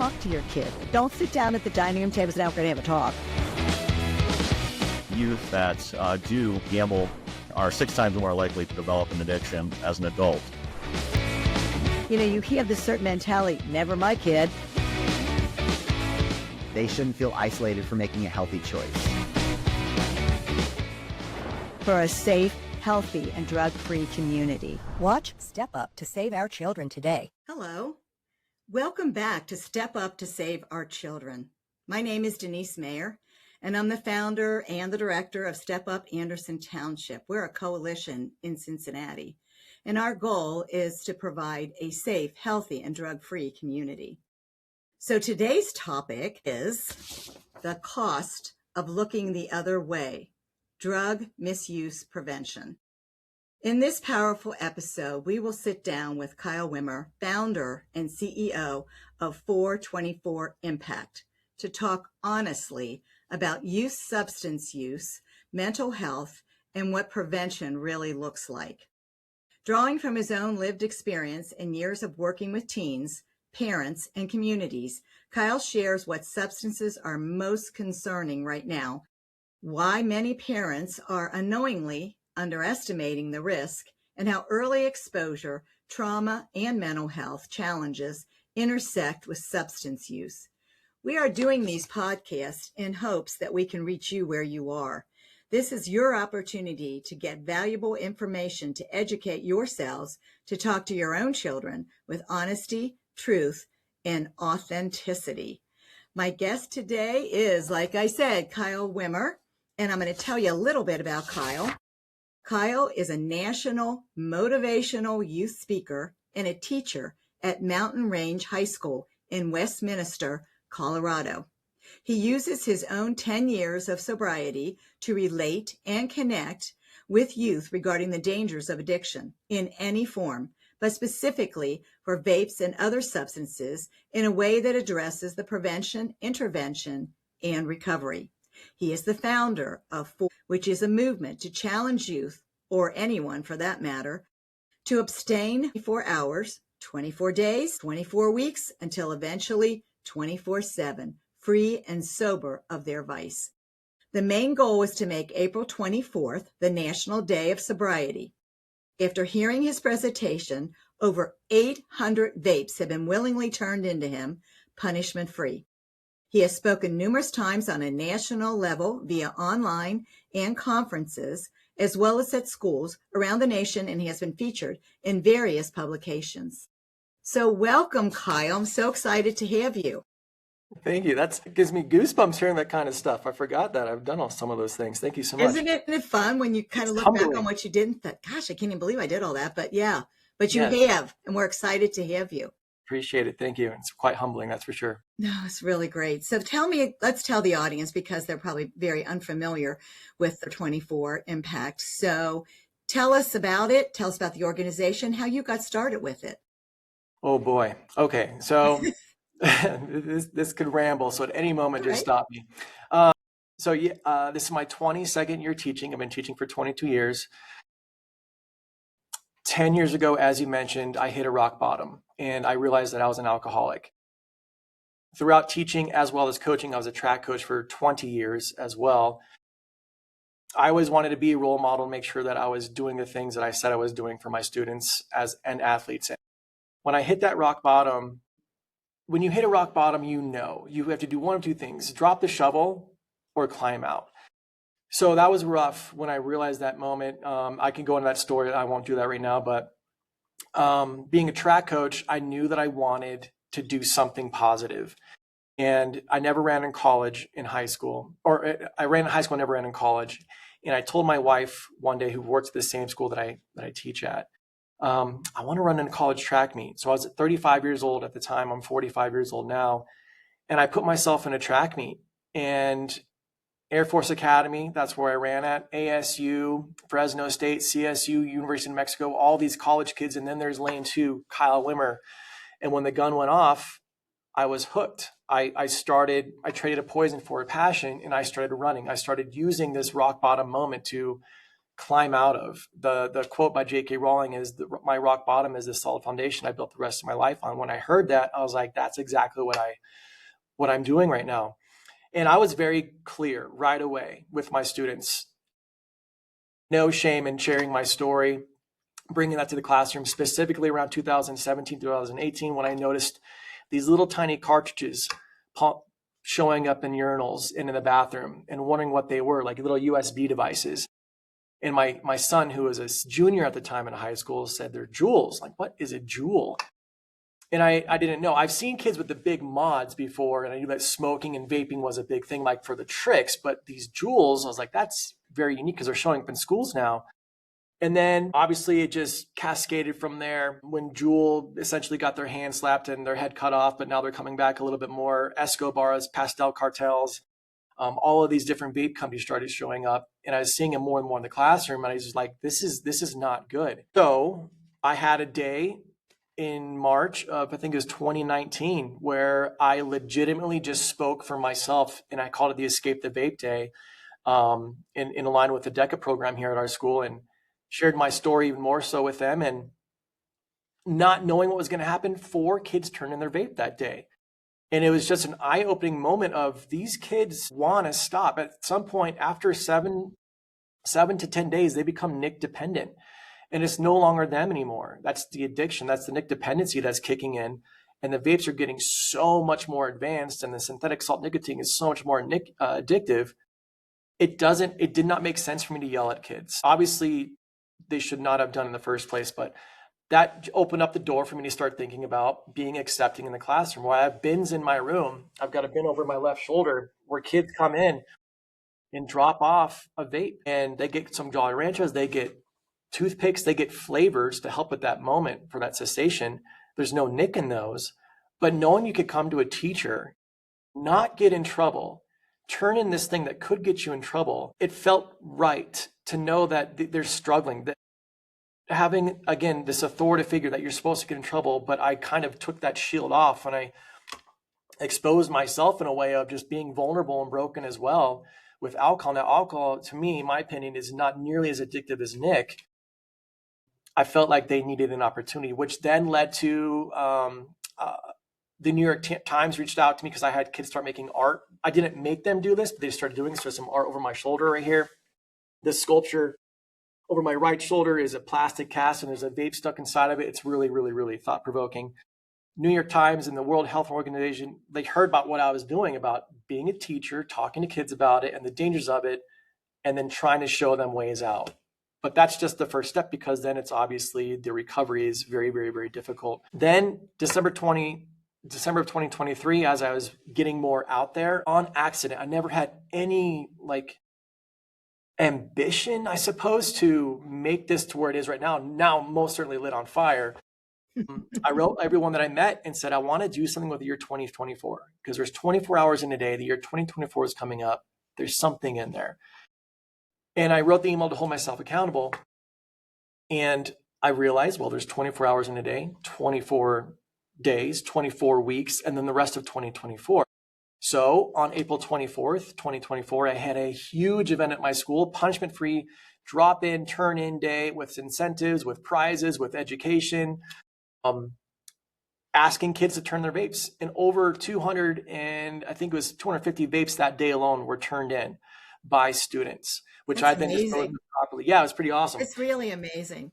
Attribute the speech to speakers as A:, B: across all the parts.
A: talk to your kid. Don't sit down at the dining room table and say, "Now we're going to have a talk."
B: Youth that do gamble are 6 times more likely to develop an addiction as an adult.
A: You know, you have this certain mentality, never my kid.
C: They shouldn't feel isolated for making a healthy choice.
A: For a safe, healthy, and drug-free community.
D: Watch Step Up to Save Our Children today.
E: Hello. Welcome back to Step Up to Save Our Children. My name is Denise Mayer, and I'm the founder and the director of Step Up Anderson Township. We're a coalition in Cincinnati, and our goal is to provide a safe, healthy, and drug-free community. So today's topic is the cost of looking the other way, drug misuse prevention. In this powerful episode, we will sit down with Kyle Wimmer, founder and CEO of 424 Impact, to talk honestly about youth substance use, mental health, and what prevention really looks like. Drawing from his own lived experience and years of working with teens, parents, and communities, Kyle shares what substances are most concerning right now, why many parents are unknowingly underestimating the risk, and how early exposure, trauma, and mental health challenges intersect with substance use. We are doing these podcasts in hopes that we can reach you where you are. This is your opportunity to get valuable information to educate yourselves, to talk to your own children with honesty, truth, and authenticity. My guest today is, like I said, Kyle Wimmer, and I'm going to tell you a little bit about Kyle. Kyle is a national motivational youth speaker and a teacher at Mountain Range High School in Westminster, Colorado. He uses his own 10 years of sobriety to relate and connect with youth regarding the dangers of addiction in any form, but specifically for vapes and other substances in a way that addresses the prevention, intervention, and recovery. He is the founder of 4, which is a movement to challenge youth, or anyone for that matter, to abstain 24 hours, 24 days, 24 weeks, until eventually 24/7, free and sober of their vice. The main goal was to make April 24th the National Day of Sobriety. After hearing his presentation, over 800 vapes have been willingly turned into him, punishment-free. He has spoken numerous times on a national level via online and conferences, as well as at schools around the nation, and he has been featured in various publications. So welcome, Kyle. I'm so excited to have you.
F: Thank you. That gives me goosebumps hearing that kind of stuff. I forgot that I've done some of those things. Thank you so much.
E: Isn't it fun when you kind of look back on what you did and thought, gosh, I can't even believe I did all that. But yeah, but you have, and we're excited to have you.
F: Appreciate it. Thank you. It's quite humbling, that's for sure.
E: No, it's really great. So let's tell the audience, because they're probably very unfamiliar with the 24 Impact. So tell us about it. Tell us about the organization, how you got started with it.
F: Oh boy. Okay. So this could ramble. So at any moment, just stop me. This is my 22nd year teaching. I've been teaching for 22 years. 10 years ago, as you mentioned, I hit a rock bottom and I realized that I was an alcoholic. Throughout teaching as well as coaching, I was a track coach for 20 years as well. I always wanted to be a role model, make sure that I was doing the things that I said I was doing for my students and athletes. When I hit that rock bottom, when you hit a rock bottom, you have to do one of two things: drop the shovel or climb out. So that was rough when I realized that moment. I can go into that story. I won't do that right now, but being a track coach, I knew that I wanted to do something positive. And I never ran in college in high school, or I ran in high school, never ran in college. And I told my wife one day, who works at the same school that I teach at, I want to run in a college track meet. So I was 35 years old at the time. I'm 45 years old now. And I put myself in a track meet, and Air Force Academy, that's where I ran at, ASU, Fresno State, CSU, University of Mexico, all these college kids. And then there's lane 2, Kyle Wimmer. And when the gun went off, I was hooked. I traded a poison for a passion, and I started running. I started using this rock bottom moment to climb out of. The quote by J.K. Rowling is, my rock bottom is this solid foundation I built the rest of my life on. When I heard that, I was like, that's exactly what I'm doing right now. And I was very clear right away with my students. No shame in sharing my story, bringing that to the classroom, specifically around 2017, 2018, when I noticed these little tiny cartridges showing up in urinals and in the bathroom, and wondering what they were, like little USB devices. And my son, who was a junior at the time in high school, said they're Juuls. Like, what is a Juul? And I didn't know. I've seen kids with the big mods before, and I knew that smoking and vaping was a big thing, like for the tricks. But these Juuls, I was like, that's very unique because they're showing up in schools now. And then obviously it just cascaded from there when Juul essentially got their hand slapped and their head cut off, but now they're coming back a little bit more. Escobar's, pastel cartels, all of these different vape companies started showing up, and I was seeing them more and more in the classroom. And I was just like, this is not good. So I had a day in March of, I think it was 2019, where I legitimately just spoke for myself, and I called it the Escape the Vape Day, in line with the DECA program here at our school, and shared my story even more so with them. And not knowing what was going to happen, 4 kids turned in their vape that day. And it was just an eye-opening moment of, these kids want to stop. At some point after 7 to 10 days, they become NIC dependent, and it's no longer them anymore. That's the addiction. That's the NIC dependency that's kicking in. And the vapes are getting so much more advanced, and the synthetic salt nicotine is so much more addictive. It did not make sense for me to yell at kids. Obviously, they should not have done in the first place, but that opened up the door for me to start thinking about being accepting in the classroom. Where I have bins in my room, I've got a bin over my left shoulder where kids come in and drop off a vape, and they get some Jolly Ranchers, they get toothpicks, they get flavors to help with that moment for that cessation. There's no nick in those, but knowing you could come to a teacher, not get in trouble, turn in this thing that could get you in trouble, it felt right to know that they're struggling, that having, again, this authority figure that you're supposed to get in trouble. But I kind of took that shield off when I exposed myself in a way of just being vulnerable and broken as well with alcohol. Now, alcohol, to me, in my opinion, is not nearly as addictive as Nick. I felt like they needed an opportunity, which then led to the New York Times reached out to me because I had kids start making art. I didn't make them do this, but they started doing this. There's some art over my shoulder right here. This sculpture over my right shoulder is a plastic cast, and there's a vape stuck inside of it. It's really, really, really thought-provoking. New York Times and the World Health Organization, they heard about what I was doing, about being a teacher, talking to kids about it and the dangers of it, and then trying to show them ways out. But that's just the first step, because then it's obviously the recovery is very, very, very difficult. Then December of 2023, as I was getting more out there on accident, I never had any ambition, I suppose, to make this to where it is right now. Now, most certainly lit on fire. I wrote everyone that I met and said, I want to do something with the year 2024, because there's 24 hours in a day. The year 2024 is coming up. There's something in there. And I wrote the email to hold myself accountable. And I realized, well, there's 24 hours in a day, 24 days, 24 weeks, and then the rest of 2024. So on April 24th, 2024, I had a huge event at my school, punishment-free drop-in, turn-in day with incentives, with prizes, with education, asking kids to turn their vapes. And over 200, and I think it was 250 vapes that day alone were turned in by students, which I then disposed of properly. Yeah, it was pretty awesome.
E: It's really amazing.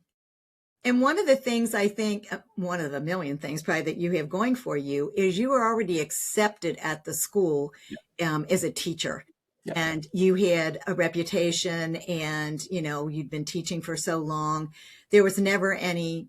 E: And one of the things, I think, one of the million things probably that you have going for you is you were already accepted at the school as a teacher. Yeah. And you had a reputation, and, you'd been teaching for so long. There was never any,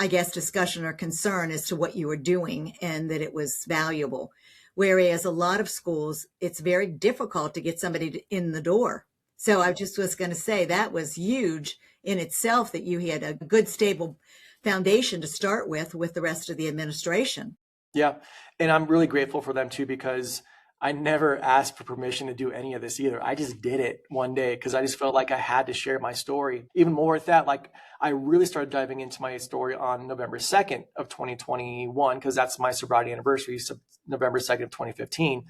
E: I guess, discussion or concern as to what you were doing and that it was valuable. Whereas a lot of schools, it's very difficult to get somebody in the door. So I just was going to say that was huge in itself, that you had a good, stable foundation to start with the rest of the administration.
F: Yeah. And I'm really grateful for them too, because I never asked for permission to do any of this either. I just did it one day because I just felt like I had to share my story. Even more with that, I really started diving into my story on November 2nd of 2021, because that's my sobriety anniversary, so November 2nd of 2015.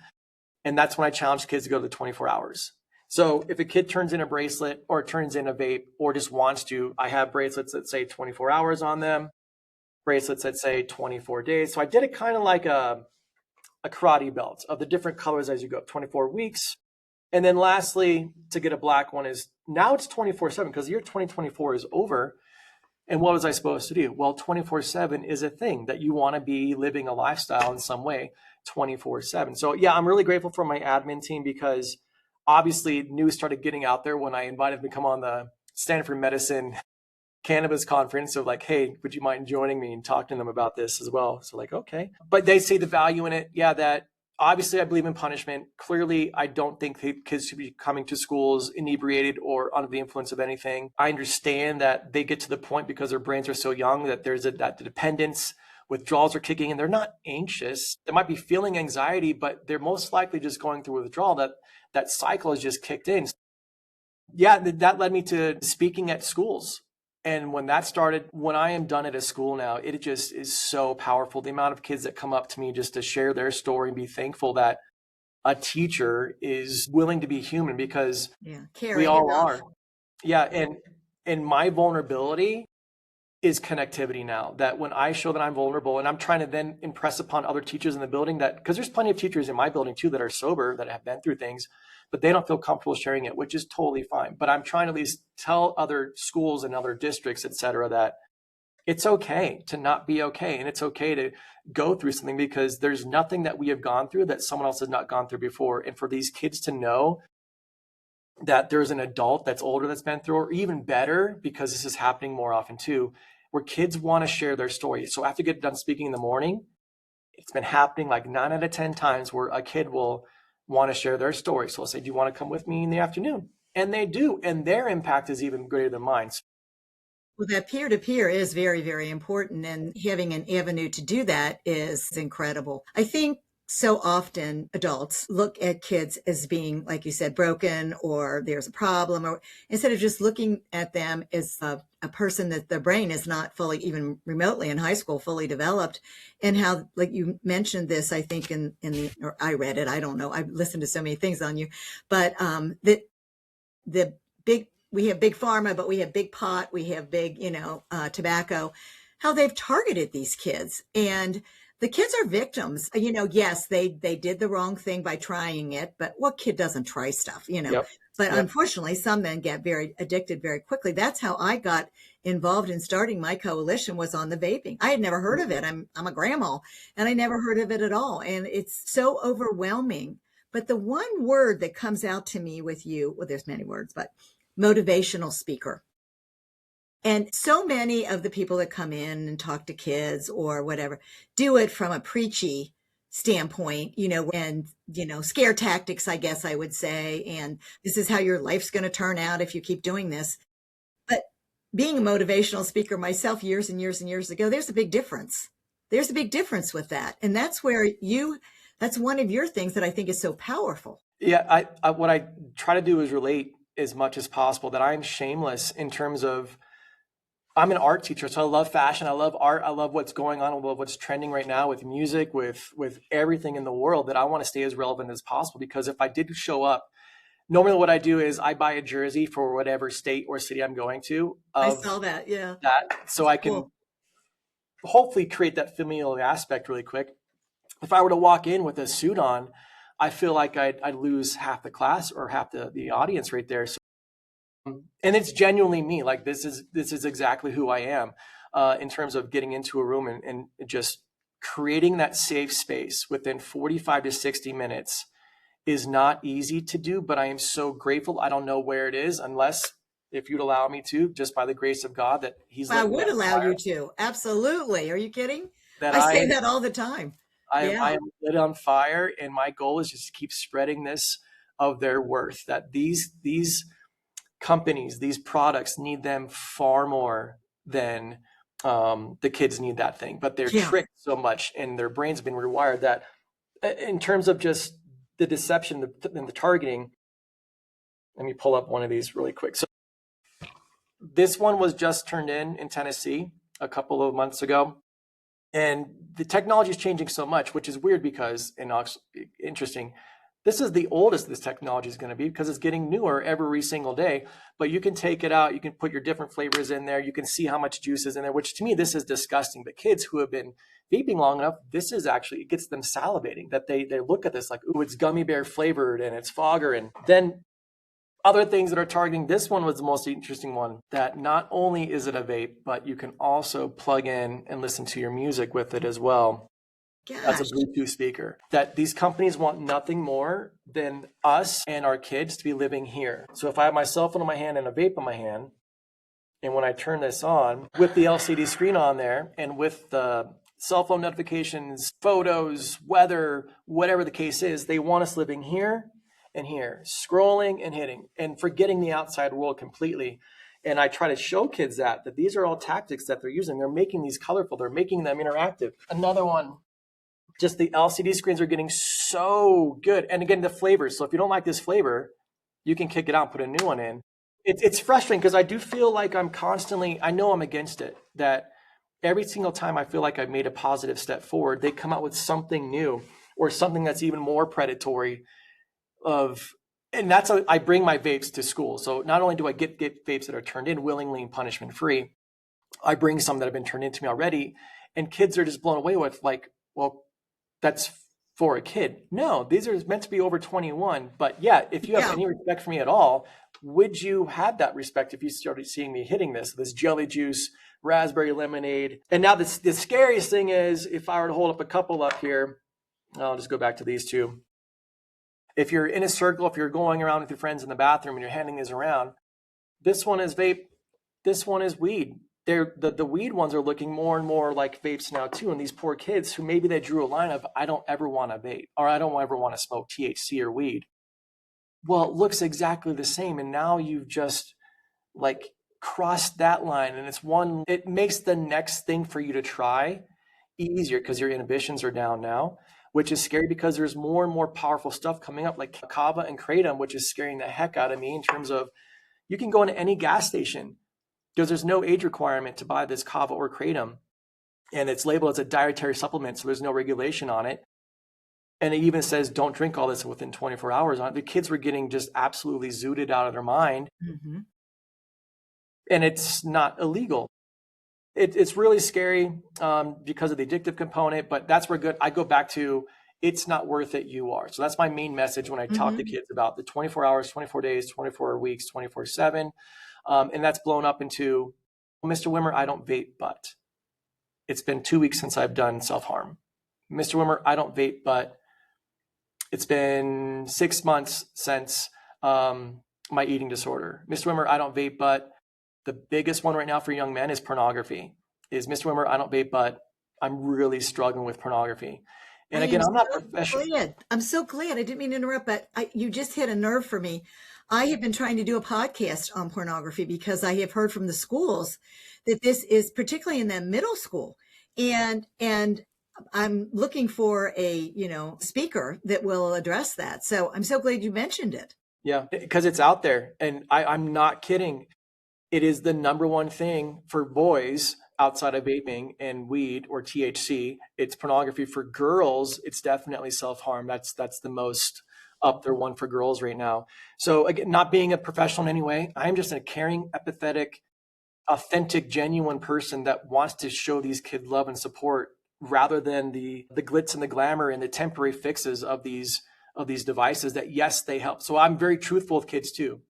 F: And that's when I challenged kids to go to the 24 hours. So if a kid turns in a bracelet or turns in a vape or just wants to, I have bracelets that say 24 hours on them, bracelets that say 24 days. So I did it kind of like a karate belt of the different colors as you go up, 24 weeks. And then lastly, to get a black one is now it's 24/7 because the year 2024 is over. And what was I supposed to do? Well, 24/7 is a thing that you want to be living a lifestyle in some way 24/7. So yeah, I'm really grateful for my admin team because obviously news started getting out there when I invited them to come on the Stanford Medicine Cannabis Conference of like, hey, would you mind joining me and talking to them about this as well? So like, okay. But they see the value in it. Yeah, that obviously I believe in punishment. Clearly, I don't think kids should be coming to schools inebriated or under the influence of anything. I understand that they get to the point because their brains are so young that there's that dependence, withdrawals are kicking in. They're not anxious. They might be feeling anxiety, but they're most likely just going through withdrawal. That cycle has just kicked in. Yeah, that led me to speaking at schools. And when that started, when I am done at a school now, it just is so powerful. The amount of kids that come up to me just to share their story and be thankful that a teacher is willing to be human because we all are. Yeah. And my vulnerability is connectivity now, that when I show that I'm vulnerable and I'm trying to then impress upon other teachers in the building that, because there's plenty of teachers in my building too that are sober, that have been through things, but they don't feel comfortable sharing it, which is totally fine. But I'm trying to at least tell other schools and other districts, et cetera, that it's okay to not be okay. And it's okay to go through something because there's nothing that we have gone through that someone else has not gone through before. And for these kids to know that there's an adult that's older that's been through, or even better, because this is happening more often too, where kids want to share their story. So after I get done speaking in the morning, it's been happening like 9 out of 10 times where a kid will want to share their story. So I'll say, do you want to come with me in the afternoon? And they do. And their impact is even greater than mine.
E: Well, that peer-to-peer is very, very important. And having an avenue to do that is incredible. I think so often adults look at kids as being, like you said, broken or there's a problem, or instead of just looking at them as a person that their brain is not fully, even remotely in high school, fully developed. And how, like you mentioned this, I think or I read it, I don't know, I've listened to so many things on you, but that we have big pharma, but we have big pot, we have big, tobacco, how they've targeted these kids. And the kids are victims. Yes, they did the wrong thing by trying it, but what kid doesn't try stuff,
F: Yep.
E: But unfortunately, some men get very addicted very quickly. That's how I got involved in starting my coalition, was on the vaping. I had never heard of it. I'm a grandma, and I never heard of it at all. And it's so overwhelming. But the one word that comes out to me with you, well, there's many words, but motivational speaker. And so many of the people that come in and talk to kids or whatever do it from a preachy standpoint, and, scare tactics, I guess I would say. And this is how your life's going to turn out if you keep doing this. But being a motivational speaker myself years and years and years ago, there's a big difference. There's a big difference with that. And that's where that's one of your things that I think is so powerful.
F: Yeah. I what I try to do is relate as much as possible, that I'm shameless in terms of, I'm an art teacher, so I love fashion. I love art. I love what's going on. I love what's trending right now with music, with everything in the world, that I want to stay as relevant as possible. Because if I did show up, normally what I do is I buy a jersey for whatever state or city I'm going to.
E: I saw that. Yeah.
F: So I can hopefully create that familial aspect really quick. If I were to walk in with a suit on, I feel like I'd lose half the class or half the audience right there. So, and it's genuinely me. Like this is exactly who I am in terms of getting into a room and just creating that safe space within 45 to 60 minutes is not easy to do, but I am so grateful. I don't know where it is, unless if you'd allow me to, just by the grace of God, that he's.
E: I would allow you to. Absolutely. Are you kidding? I say that all the time.
F: I am lit on fire, and my goal is just to keep spreading this of their worth, that these companies, these products need them far more than the kids need that thing, but they're tricked so much and their brains have been rewired that in terms of just the deception and the targeting. Let me pull up one of these really quick. So this one was just turned in Tennessee a couple of months ago. And the technology is changing so much, which is weird because, and interesting, This is the oldest this technology is going to be because it's getting newer every single day. But you can take it out. You can put your different flavors in there. You can see how much juice is in there, which to me, this is disgusting. But kids who have been vaping long enough, this is actually, it gets them salivating, that they look at this like, ooh, it's gummy bear flavored and it's fogger. And then other things that are targeting, this one was the most interesting one, that not only is it a vape, but you can also plug in and listen to your music with it as well. That's a Bluetooth speaker. That these companies want nothing more than us and our kids to be living here. So if I have my cell phone in my hand and a vape in my hand, and when I turn this on with the LCD screen on there and with the cell phone notifications, photos, weather, whatever the case is, they want us living here and here, scrolling and hitting and forgetting the outside world completely. And I try to show kids that these are all tactics that they're using. They're making these colorful. They're making them interactive. Another one. Just the LCD screens are getting so good. And again, the flavors. So if you don't like this flavor, you can kick it out and put a new one in. It's frustrating because I do feel like I'm constantly, I know I'm against it, that every single time I feel like I've made a positive step forward, they come out with something new or something that's even more predatory and that's how I bring my vapes to school. So not only do I get vapes that are turned in willingly and punishment free, I bring some that have been turned into me already. And kids are just blown away with like, well, that's for a kid. No, these are meant to be over 21. But yeah, if you have any respect for me at all, would you have that respect if you started seeing me hitting this jelly juice, raspberry lemonade? And now the scariest thing is if I were to hold up a couple up here, I'll just go back to these two. If you're in a circle, if you're going around with your friends in the bathroom and you're handing these around, this one is vape, this one is weed. The weed ones are looking more and more like vapes now too. And these poor kids who maybe they drew a line of, I don't ever want to vape, or I don't ever want to smoke THC or weed. Well, it looks exactly the same. And now you've just like crossed that line. And it makes the next thing for you to try easier because your inhibitions are down now, which is scary because there's more and more powerful stuff coming up like kava and kratom, which is scaring the heck out of me in terms of you can go into any gas station because there's no age requirement to buy this kava or kratom. And it's labeled as a dietary supplement, so there's no regulation on it. And it even says, don't drink all this within 24 hours on it. The kids were getting just absolutely zooted out of their mind. Mm-hmm. And it's not illegal. It's really scary because of the addictive component, but that's where I go back to, it's not worth it, you are. So that's my main message when I talk to kids about the 24 hours, 24 days, 24 weeks, 24/7. And that's blown up into, Mr. Wimmer, I don't vape, but it's been 2 weeks since I've done self-harm. Mr. Wimmer, I don't vape, but it's been 6 months since my eating disorder. Mr. Wimmer, I don't vape, but the biggest one right now for young men is pornography. Is Mr. Wimmer, I don't vape, but I'm really struggling with pornography. And again, I'm not professional.
E: I'm so glad. I didn't mean to interrupt, but you just hit a nerve for me. I have been trying to do a podcast on pornography because I have heard from the schools that this is particularly in the middle school. And I'm looking for a, speaker that will address that. So I'm so glad you mentioned it.
F: Yeah, because it's out there. And I'm not kidding. It is the number one thing for boys outside of vaping and weed or THC. It's pornography. For girls, it's definitely self-harm. That's the most up there one for girls right now. So again, not being a professional in any way, I'm just a caring, empathetic, authentic, genuine person that wants to show these kids love and support rather than the glitz and the glamour and the temporary fixes of these devices that, yes, they help. So I'm very truthful with kids too.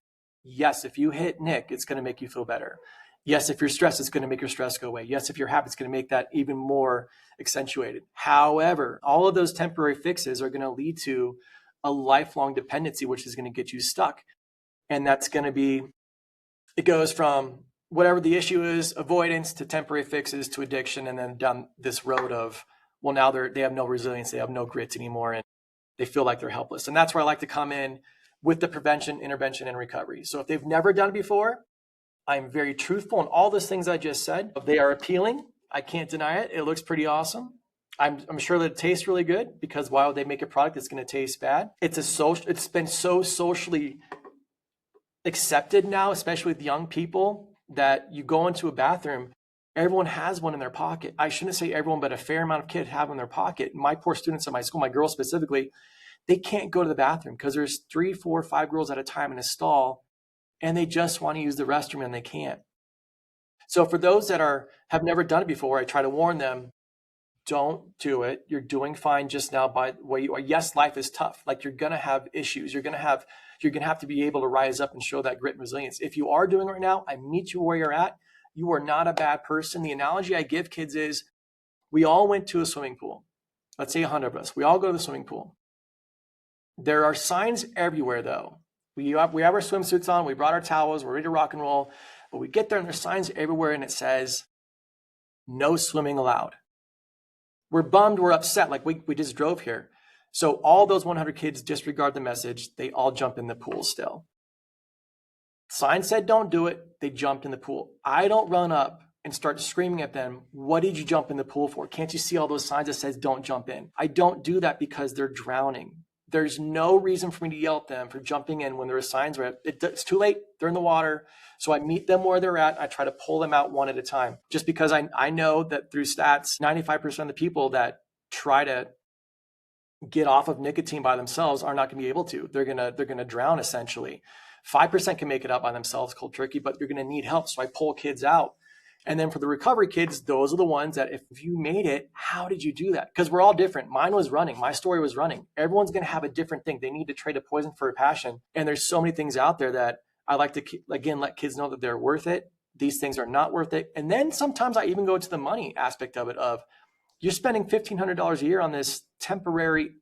F: Yes, if you hit Nick, it's going to make you feel better. Yes, if you're stressed, it's going to make your stress go away. Yes, if you're happy, it's going to make that even more accentuated. However, all of those temporary fixes are going to lead to a lifelong dependency, which is going to get you stuck. And that's going to be, it goes from whatever the issue is, avoidance to temporary fixes to addiction, and then down this road of, well, now they have no resilience, they have no grit anymore, and they feel like they're helpless. And that's where I like to come in with the prevention, intervention, and recovery. So if they've never done it before, I'm very truthful in all those things I just said. They are appealing. I can't deny it. It looks pretty awesome. I'm sure that it tastes really good because why would they make a product that's going to taste bad? It's been so socially accepted now, especially with young people, that you go into a bathroom, everyone has one in their pocket. I shouldn't say everyone, but a fair amount of kids have one in their pocket. My poor students at my school, my girls specifically, they can't go to the bathroom because there's 3, 4, 5 girls at a time in a stall, and they just want to use the restroom and they can't. So for those that have never done it before, I try to warn them, don't do it. You're doing fine just now by the way you are. Yes, life is tough. Like, you're going to have issues. You're going to have to be able to rise up and show that grit and resilience. If you are doing it right now, I meet you where you're at. You are not a bad person. The analogy I give kids is, we all went to a swimming pool. Let's say 100 of us. We all go to the swimming pool. There are signs everywhere, though. We have our swimsuits on. We brought our towels. We're ready to rock and roll. But we get there and there's signs everywhere and it says, no swimming allowed. We're bummed. We're upset. Like, we just drove here. So all those 100 kids disregard the message. They all jump in the pool still. Sign said don't do it. They jumped in the pool. I don't run up and start screaming at them, what did you jump in the pool for? Can't you see all those signs that says don't jump in? I don't do that because they're drowning. There's no reason for me to yell at them for jumping in when there are signs where it's too late. They're in the water. So I meet them where they're at. I try to pull them out one at a time, just because I know that through stats, 95% of the people that try to get off of nicotine by themselves are not going to be able to. They're going to drown essentially. 5% can make it out by themselves cold turkey, but you're going to need help. So I pull kids out. And then for the recovery kids, those are the ones that if you made it, how did you do that? Because we're all different. Mine was running. My story was running. Everyone's going to have a different thing. They need to trade a poison for a passion. And there's so many things out there that I like to, again, let kids know that they're worth it. These things are not worth it. And then sometimes I even go to the money aspect of it, of you're spending $1,500 a year on this temporary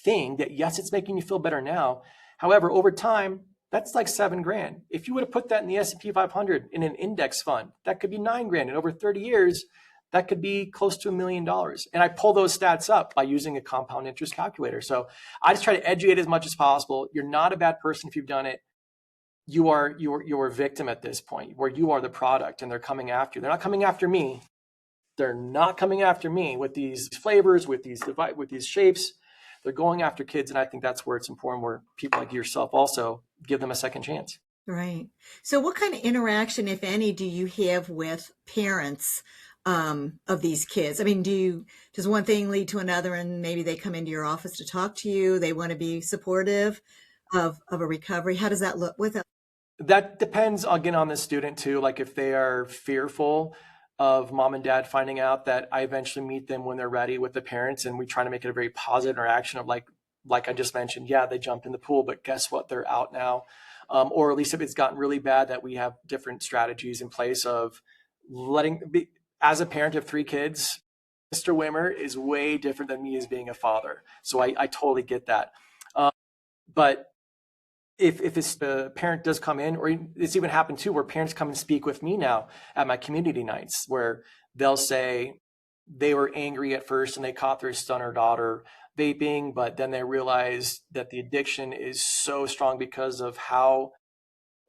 F: thing that, yes, it's making you feel better now. However, over time, that's like $7,000. If you would have put that in the S&P 500 in an index fund, that could be $9,000. And over 30 years, that could be close to $1 million. And I pull those stats up by using a compound interest calculator. So I just try to educate as much as possible. You're not a bad person if you've done it. You're a victim at this point, where you are the product and they're coming after you. They're not coming after me. They're not coming after me with these flavors, with these shapes. They're going after kids. And I think that's where it's important, where people like yourself also give them a second chance.
E: Right. So what kind of interaction, if any, do you have with parents of these kids? I mean, does one thing lead to another and maybe they come into your office to talk to you? They want to be supportive of a recovery. How does that look with them?
F: That depends, again, on the student too. Like, if they are fearful of mom and dad finding out, that I eventually meet them when they're ready with the parents, and we try to make it a very positive interaction of like I just mentioned, yeah, they jumped in the pool, but guess what? They're out now. Or at least if it's gotten really bad, that we have different strategies in place of as a parent of 3 kids, Mr. Wimmer is way different than me as being a father. So I totally get that. But if the parent does come in, or it's even happened too, where parents come and speak with me now at my community nights, where they'll say they were angry at first and they caught their son or daughter vaping, but then they realized that the addiction is so strong because of how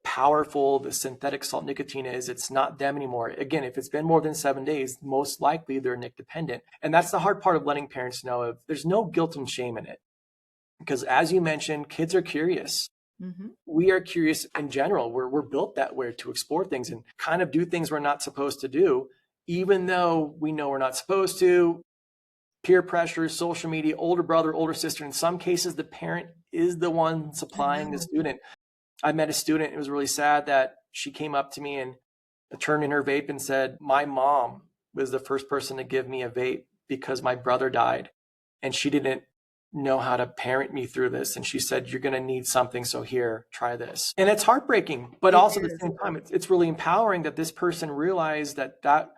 F: powerful the synthetic salt nicotine is. It's not them anymore. Again, if it's been more than 7 days, most likely they're nic dependent. And that's the hard part of letting parents know of there's no guilt and shame in it. Because as you mentioned, kids are curious. Mm-hmm. We are curious in general. We're built that way, to explore things and kind of do things we're not supposed to do, even though we know we're not supposed to. Peer pressure, social media, older brother, older sister. In some cases, the parent is the one supplying the student. I met a student. It was really sad that she came up to me and turned in her vape and said, my mom was the first person to give me a vape because my brother died. And she didn't know how to parent me through this. And she said, you're going to need something. So here, try this. And it's heartbreaking, but also at the same time, it's really empowering that this person realized that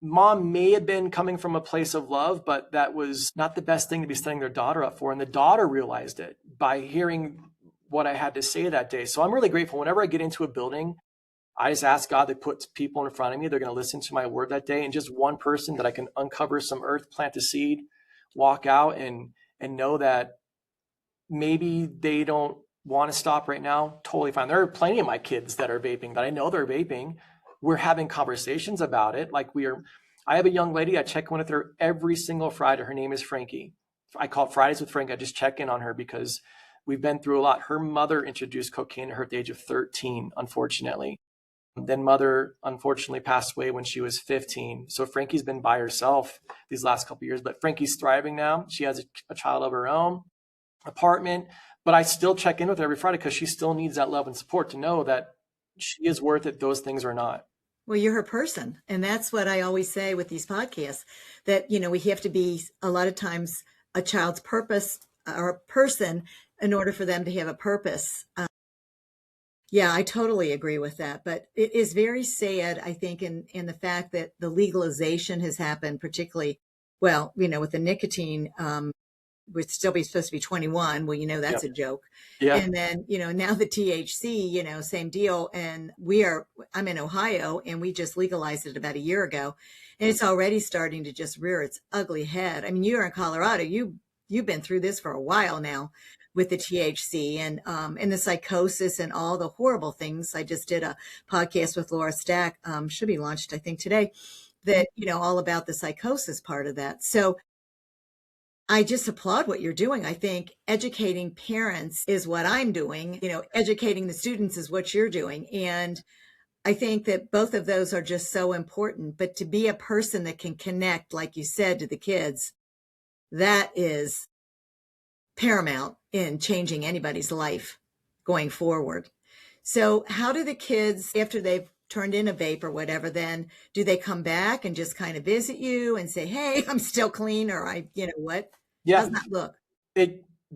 F: mom may have been coming from a place of love, but that was not the best thing to be setting their daughter up for. And the daughter realized it by hearing what I had to say that day. So I'm really grateful. Whenever I get into a building, I just ask God to put people in front of me. They're going to listen to my word that day. And just one person that I can uncover some earth, plant a seed, walk out and know that maybe they don't want to stop right now. Totally fine. There are plenty of my kids that are vaping, that I know they're vaping. We're having conversations about it. I have a young lady, I check in with her every single Friday. Her name is Frankie. I call it Fridays with Frankie. I just check in on her because we've been through a lot. Her mother introduced cocaine to her at the age of 13, unfortunately. Then mother unfortunately passed away when she was 15. So Frankie's been by herself these last couple of years, but Frankie's thriving now. She has a child of her own. apartment, but I still check in with her every Friday because she still needs that love and support to know that she is worth it. Those things are not.
E: Well, you're her person. And that's what I always say with these podcasts, that, we have to be a lot of times a child's purpose or a person in order for them to have a purpose. Yeah, I totally agree with that. But it is very sad, I think, in the fact that the legalization has happened, particularly, well, with the nicotine, would still be supposed to be 21. Well, that's a joke.
F: Yeah.
E: And then, now the THC, same deal. And I'm in Ohio, and we just legalized it about a year ago. And it's already starting to just rear its ugly head. I mean, you're in Colorado. You've been through this for a while now with the THC and the psychosis and all the horrible things. I just did a podcast with Laura Stack, should be launched, I think, today, that, all about the psychosis part of that. So I just applaud what you're doing. I think educating parents is what I'm doing. Educating the students is what you're doing. And I think that both of those are just so important. But to be a person that can connect, like you said, to the kids, that is paramount in changing anybody's life going forward. So how do the kids, after they've turned in a vape or whatever, then do they come back and just kind of visit you and say, hey, I'm still clean, or what?
F: Yeah.
E: How's that look?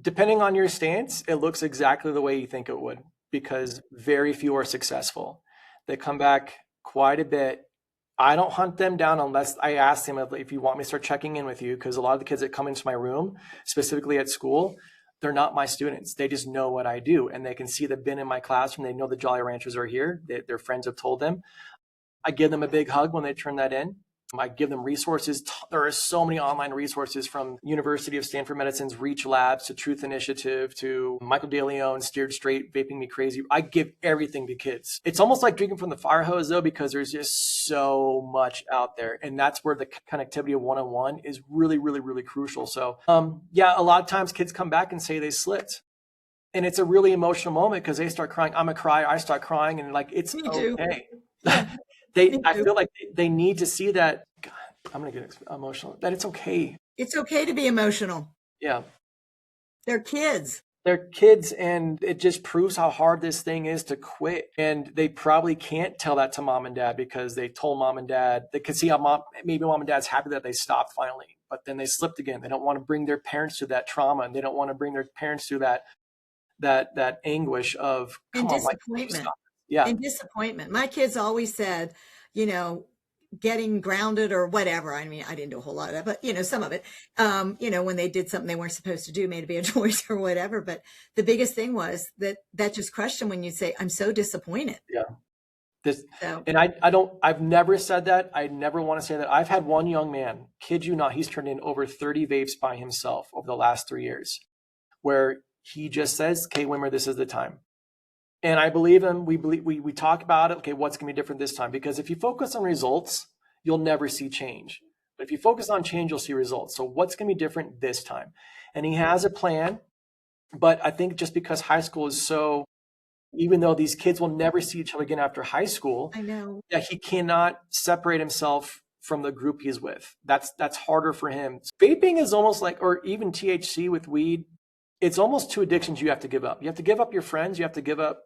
F: Depending on your stance, it looks exactly the way you think it would, because very few are successful. They come back quite a bit. I don't hunt them down unless I ask them if you want me to start checking in with you, because a lot of the kids that come into my room, specifically at school, they're not my students. They just know what I do, and they can see the bin in my classroom. They know the Jolly Ranchers are here. Their friends have told them. I give them a big hug when they turn that in. I give them resources. There are so many online resources, from University of Stanford Medicine's Reach Labs to Truth Initiative to Michael DeLeon, Steered Straight, Vaping Me Crazy. I give everything to kids. It's almost like drinking from the fire hose, though, because there's just so much out there. And that's where the connectivity of one-on-one is really, really, really crucial. So yeah, a lot of times kids come back and say they slipped. And it's a really emotional moment because they start crying. I'm a crier. I start crying, and it's okay. I feel like they need to see that. God, I'm going to get emotional. That it's okay.
E: It's okay to be emotional.
F: Yeah.
E: They're kids.
F: They're kids, and it just proves how hard this thing is to quit. And they probably can't tell that to mom and dad because they told mom and dad. They could see how maybe mom and dad's happy that they stopped finally, but then they slipped again. They don't want to bring their parents through that trauma, and they don't want to bring their parents through that anguish of
E: disappointment.
F: Yeah.
E: And disappointment. My kids always said, getting grounded or whatever. I mean, I didn't do a whole lot of that, but some of it, when they did something they weren't supposed to do, made a bad choice or whatever. But the biggest thing was that just crushed them when you say, I'm so disappointed.
F: Yeah. And I've never said that. I never want to say that. I've had one young man, kid you not, he's turned in over 30 vapes by himself over the last 3 years, where he just says, Kyle Wimmer, this is the time. And I believe him. We talk about it. Okay, what's going to be different this time? Because if you focus on results, you'll never see change. But if you focus on change, you'll see results. So what's going to be different this time? And he has a plan. But I think just because high school is so, even though these kids will never see each other again after high school,
E: I know
F: that he cannot separate himself from the group he's with. That's harder for him. Vaping is almost like, or even THC with weed, it's almost two addictions you have to give up. You have to give up your friends. You have to give up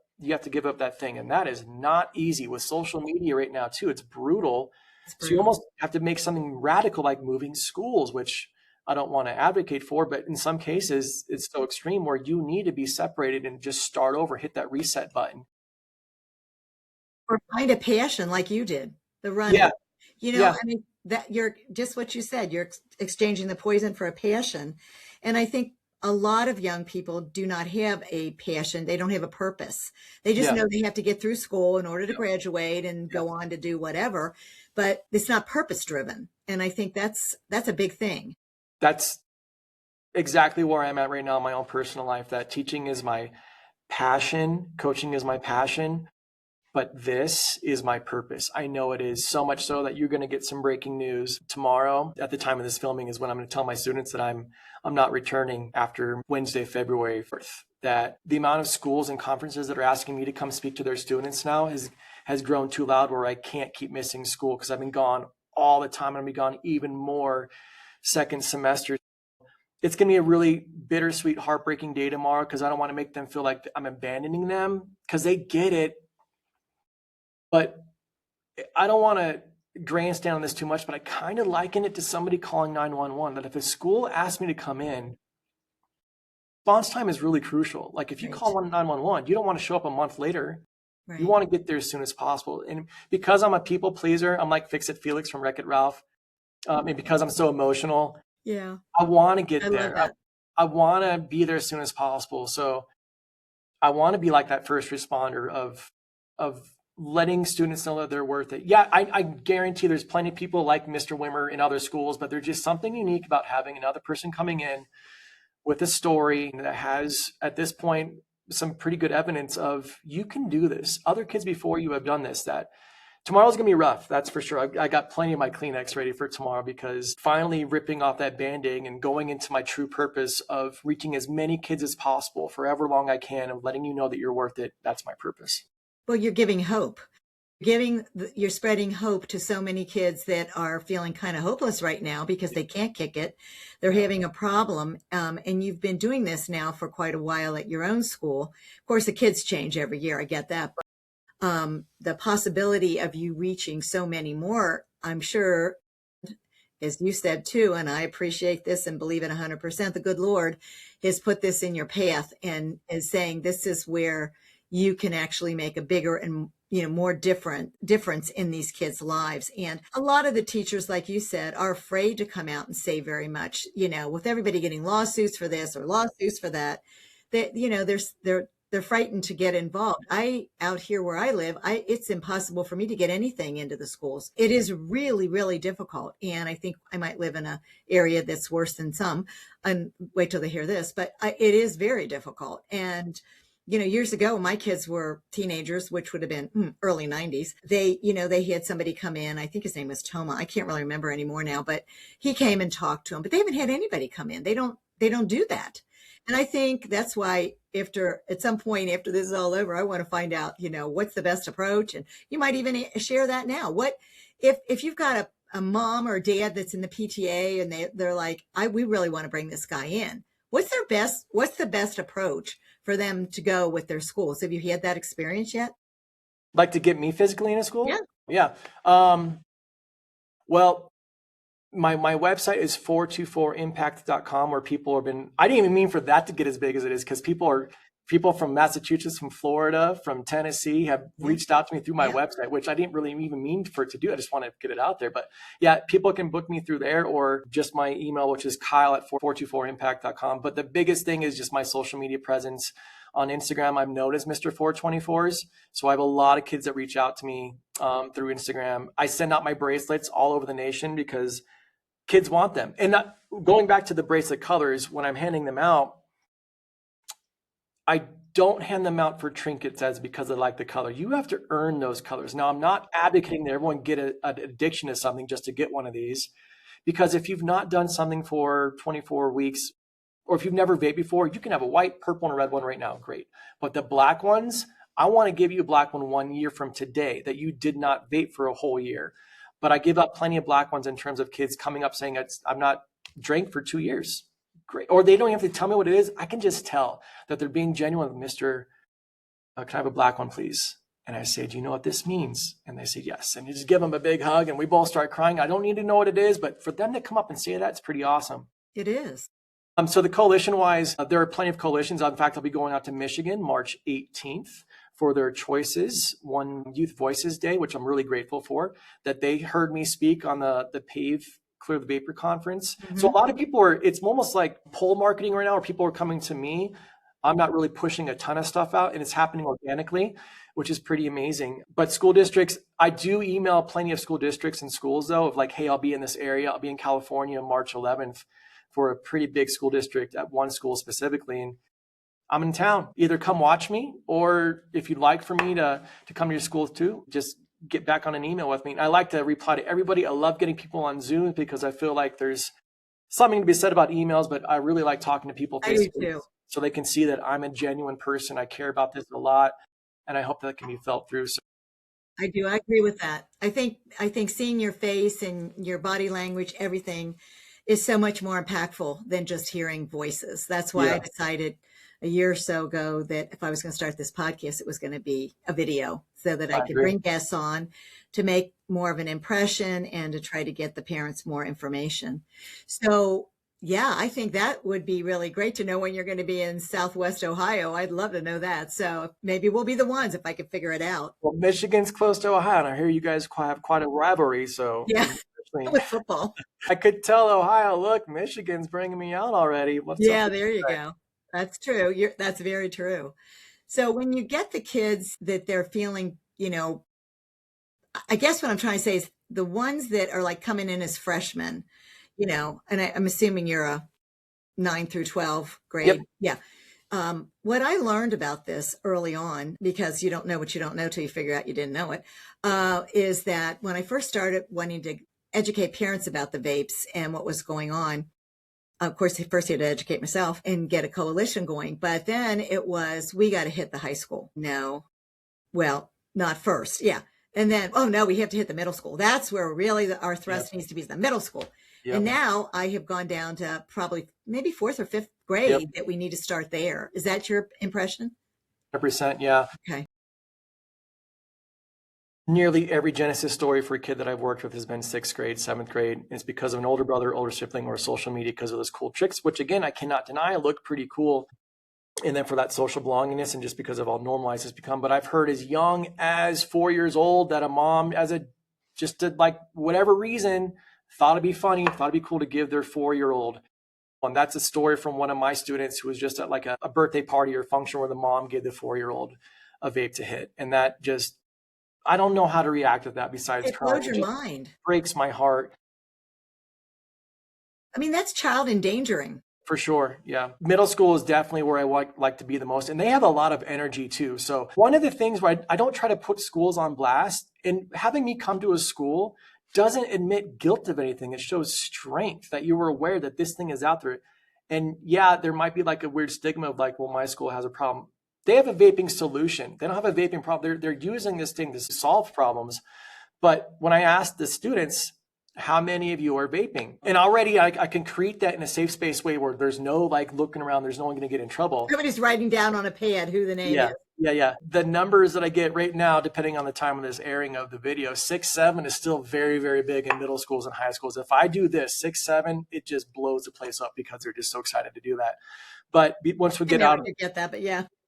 F: that thing. And that is not easy with social media right now too. It's brutal. So you almost have to make something radical, like moving schools, which I don't want to advocate for, but in some cases it's so extreme where you need to be separated and just start over, hit that reset button.
E: Or find a passion like you did, the running.
F: Yeah.
E: I mean, that you're just what you said, you're exchanging the poison for a passion. And I think a lot of young people do not have a passion. They don't have a purpose. They just know they have to get through school in order to graduate and go on to do whatever, but it's not purpose driven. And I think that's a big thing.
F: That's exactly where I'm at right now in my own personal life, that teaching is my passion, coaching is my passion, but this is my purpose. I know it is, so much so that you're going to get some breaking news tomorrow. At the time of this filming is when I'm going to tell my students that I'm not returning after Wednesday, February 4th. That the amount of schools and conferences that are asking me to come speak to their students now has grown too loud, where I can't keep missing school because I've been gone all the time. I'm going to be gone even more second semester. it's going to be a really bittersweet, heartbreaking day tomorrow because I don't want to make them feel like I'm abandoning them because they get it. But I don't want to grandstand on this too much, but I kind of liken it to somebody calling 911, that if a school asks me to come in, response time is really crucial. Like if you call 911, you don't want to show up a month later.
E: Right.
F: You want to get there as soon as possible. And because I'm a people pleaser, I'm like Fix It Felix from Wreck-It Ralph. And because I'm so emotional,
E: Yeah.
F: I want to get
E: I love
F: there.
E: that.
F: I want to be there as soon as possible. So I want to be like that first responder of letting students know that they're worth it. Yeah, I guarantee there's plenty of people like Mr. Wimmer in other schools, but there's just something unique about having another person coming in with a story that has, at this point, some pretty good evidence of you can do this. Other kids before you have done this. That tomorrow's going to be rough, that's for sure. I got plenty of my Kleenex ready for tomorrow because finally ripping off that Band-Aid and going into my true purpose of reaching as many kids as possible for however long I can and letting you know that you're worth it. That's my purpose.
E: Well, you're giving hope. You're spreading hope to so many kids that are feeling kind of hopeless right now because they can't kick it. They're having a problem. And you've been doing this now for quite a while at your own school. Of course, the kids change every year. I get that. But the possibility of you reaching so many more, I'm sure, as you said too, and I appreciate this and believe it 100%, the good Lord has put this in your path and is saying this is where you can actually make a bigger and more difference in these kids' lives. And a lot of the teachers, like you said, are afraid to come out and say very much, with everybody getting lawsuits for this or lawsuits for that, they're frightened to get involved. Out here where I live, it's impossible for me to get anything into the schools. It is really, really difficult. And I think I might live in an area that's worse than some, and wait till they hear this, but it is very difficult. And years ago, my kids were teenagers, which would have been early 90s. They had somebody come in. I think his name was Toma. I can't really remember anymore now, but he came and talked to him. But they haven't had anybody come in. They don't do that. And I think that's why at some point after this is all over, I want to find out, what's the best approach. And you might even share that now. What if you've got a mom or a dad that's in the PTA and they're like, we really want to bring this guy in. What's the best approach for them to go with their schools? Have you had that experience yet?
F: Like to get me physically in a school?
E: Yeah.
F: Well, my website is 424impact.com, where people have been, I didn't even mean for that to get as big as it is, because people from Massachusetts, from Florida, from Tennessee have reached out to me through my website, which I didn't really even mean for it to do. I just want to get it out there. But yeah, people can book me through there or just my email, which is Kyle at 424impact.com. But the biggest thing is just my social media presence. On Instagram, I'm known as Mr. 424s. So I have a lot of kids that reach out to me through Instagram. I send out my bracelets all over the nation because kids want them. And going back to the bracelet colors, when I'm handing them out, I don't hand them out for trinkets as because I like the color. You have to earn those colors. Now, I'm not advocating that everyone get an addiction to something just to get one of these, because if you've not done something for 24 weeks, or if you've never vaped before, you can have a white, purple, and a red one right now. Great. But the black ones, I want to give you a black one 1 year from today that you did not vape for a whole year. But I give up plenty of black ones in terms of kids coming up saying, I've not drank for 2 years. Great. Or they don't have to tell me what it is. I can just tell that they're being genuine. Mr. Can I have a black one, please? And I say, do you know what this means? And they say, yes. And you just give them a big hug and we both start crying. I don't need to know what it is, but for them to come up and say that, it's pretty awesome.
E: It is.
F: So the coalition-wise, there are plenty of coalitions. In fact, I'll be going out to Michigan March 18th for their Choices, One Youth Voices Day, which I'm really grateful for, that they heard me speak on the PAVE Clear the Vapor conference. Mm-hmm. So a lot of people it's almost like poll marketing right now, where people are coming to me. I'm not really pushing a ton of stuff out, and it's happening organically, which is pretty amazing. But school districts, I do email plenty of school districts and schools though, of like, hey, I'll be in this area. I'll be in California March 11th for a pretty big school district at one school specifically. And I'm in town. Either come watch me, or if you'd like for me to come to your school too, just get back on an email with me. And I like to reply to everybody. I love getting people on Zoom because I feel like there's something to be said about emails, but I really like talking to people face to face so they can see that I'm a genuine person. I care about this a lot, and I hope that can be felt through. So
E: I do. I agree with that. I think seeing your face and your body language, everything is so much more impactful than just hearing voices. That's why I decided a year or so ago that if I was going to start this podcast, it was going to be a video so that I could bring guests on to make more of an impression and to try to get the parents more information. So yeah, I think that would be really great to know when you're going to be in Southwest Ohio. I'd love to know that. So maybe we'll be the ones if I could figure it out.
F: Well, Michigan's close to Ohio, and I hear you guys have quite a rivalry. So
E: yeah, with football,
F: I could tell Ohio, look, Michigan's bringing me out already.
E: There you go. That's true. That's very true. So when you get the kids that they're feeling, I guess what I'm trying to say is the ones that are like coming in as freshmen, and I'm assuming you're a 9 through 12 grade. Yep. Yeah. What I learned about this early on, because you don't know what you don't know till you figure out you didn't know it, is that when I first started wanting to educate parents about the vapes and what was going on, of course, first I had to educate myself and get a coalition going. But then it was, we got to hit the high school. No, well, not first. Yeah. And then, oh no, we have to hit the middle school. That's where really our thrust needs to be, is the middle school. Yep. And now I have gone down to probably maybe 4th or 5th grade that we need to start there. Is that your impression?
F: 100%. Yeah.
E: Okay.
F: Nearly every Genesis story for a kid that I've worked with has been 6th grade, 7th grade. It's because of an older brother, older sibling, or social media because of those cool tricks, which again, I cannot deny look pretty cool. And then for that social belongingness and just because of how normalized it's become. But I've heard as young as 4 years old that a mom, like whatever reason, thought it'd be funny, thought it'd be cool to give their 4-year-old. And that's a story from one of my students who was just at like a birthday party or function where the mom gave the 4-year-old a vape to hit. And that just, I don't know how to react to that besides
E: it blows your mind.
F: Breaks my heart.
E: I mean, that's child endangering.
F: For sure. Yeah. Middle school is definitely where I like to be the most. And they have a lot of energy too. So one of the things where I don't try to put schools on blast, and having me come to a school doesn't admit guilt of anything. It shows strength that you were aware that this thing is out there. And yeah, there might be like a weird stigma of like, well, my school has a problem. They have a vaping solution. They don't have a vaping problem. They're using this thing to solve problems. But when I asked the students, how many of you are vaping? And already I can create that in a safe space way where there's no like looking around, there's no one going to get in trouble.
E: Everybody's writing down on a pad who the name is.
F: Yeah. The numbers that I get right now, depending on the time of this airing of the video, 6, 7 is still very, very big in middle schools and high schools. If I do this, 6, 7, it just blows the place up because they're just so excited to do that. But once we get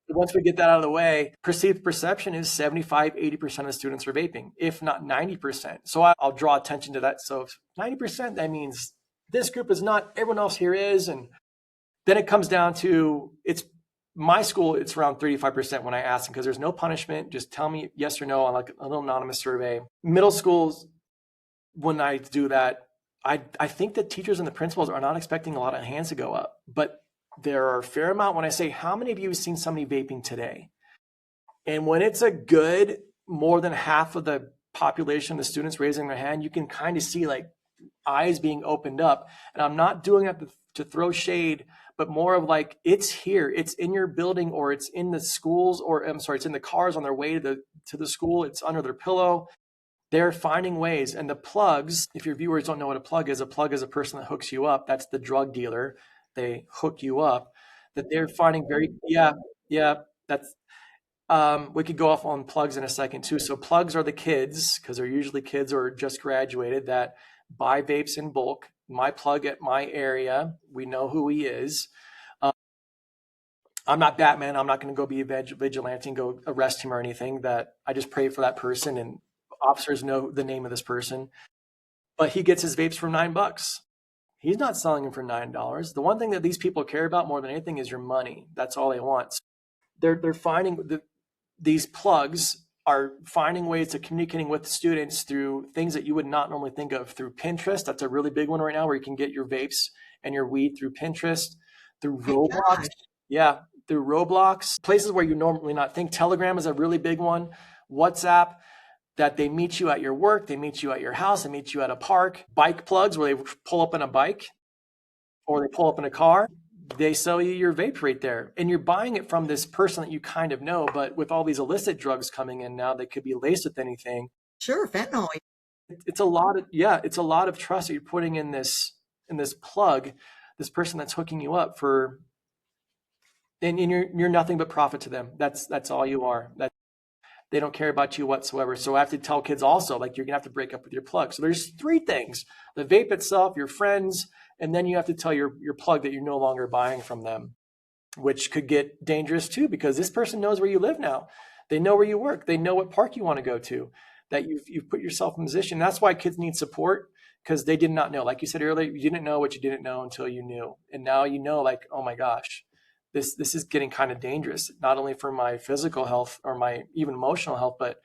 F: once we get that out of the way, perceived perception is 75, 80% of students are vaping, if not 90%. So I'll draw attention to that. So if 90%, that means this group is not, everyone else here is. And then it comes down to, it's my school, it's around 35% when I ask them, because there's no punishment. Just tell me yes or no on like a little anonymous survey. Middle schools, when I do that, I think that teachers and the principals are not expecting a lot of hands to go up, but there are a fair amount. When I say, how many of you have seen somebody vaping today? And when it's a good, more than half of the population, the students raising their hand, you can kind of see like eyes being opened up. And I'm not doing that to throw shade, but more of like, it's here, it's in your building, or it's in the schools, or it's in the cars on their way to the school. It's under their pillow. They're finding ways. And the plugs, if your viewers don't know what a plug is a person that hooks you up. That's the drug dealer. They hook you up, that they're finding that's, we could go off on plugs in a second too. So plugs are the kids, because they're usually kids or just graduated, that buy vapes in bulk. My plug at my area, we know who he is. I'm not Batman. I'm not going to go be a vigilante and go arrest him or anything. That I just pray for that person, and officers know the name of this person. But he gets his vapes for $9. He's not selling them for $9. The one thing that these people care about more than anything is your money. That's all they want. They're finding these plugs are finding ways to communicating with students through things that you would not normally think of. Through Pinterest, that's a really big one right now, where you can get your vapes and your weed through Pinterest, through Roblox. Yeah, through Roblox, places where you normally not think. Telegram is a really big one. WhatsApp. That they meet you at your work, they meet you at your house, they meet you at a park. Bike plugs, where they pull up in a bike or they pull up in a car. They sell you your vape right there. And you're buying it from this person that you kind of know, but with all these illicit drugs coming in now, they could be laced with anything.
E: Sure, fentanyl.
F: It's a lot of trust that you're putting in this and this plug, this person that's hooking you up for, and you're nothing but profit to them. That's all you are. They don't care about you whatsoever. So I have to tell kids also, like, you're gonna have to break up with your plug. So there's 3 things: the vape itself, your friends, and then you have to tell your plug that you're no longer buying from them, which could get dangerous too, because this person knows where you live now. They know where you work. They know what park you want to go to, that you've put yourself in a position. That's why kids need support, because they did not know. Like you said earlier, you didn't know what you didn't know until you knew. And now you know, like, oh my gosh, this is getting kind of dangerous, not only for my physical health or my even emotional health, but